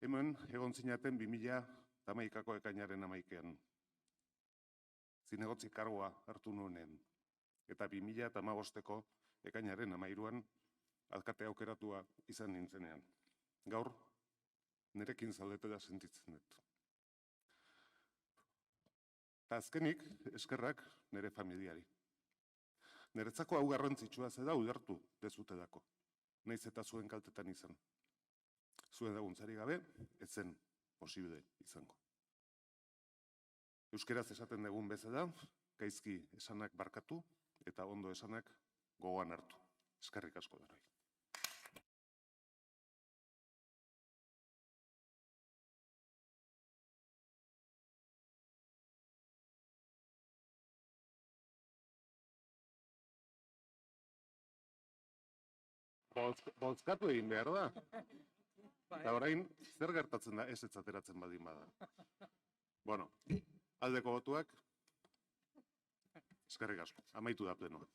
Hemen egon zinaten 2011ko ekainaren 11ean. Zinegotzi kargoa hartu nuenean. Eta 2015ko ekainaren 13an alkate aukeratua izan nintzenean. Gaur, nirekin zaudetela sentitzen dut. Eta azkenik, eskerrak nire familiari. Niretzako hau garrantzitsua zeda ulertu dezutelako. Naiz eta zuen kaltetan izan. Zuen laguntzari gabe, ez zen posible izango. Euskeraz esaten dugun bezala, gaizki esanak barkatu eta ondo esanak gogoan hartu. Eskerrik asko denoi. Bozkatu egin behar da. Eta orain, zer gertatzen da ez ateratzen badin bada. Bueno, aldeko botuak, eskerrik asko, amaitu da plenoa.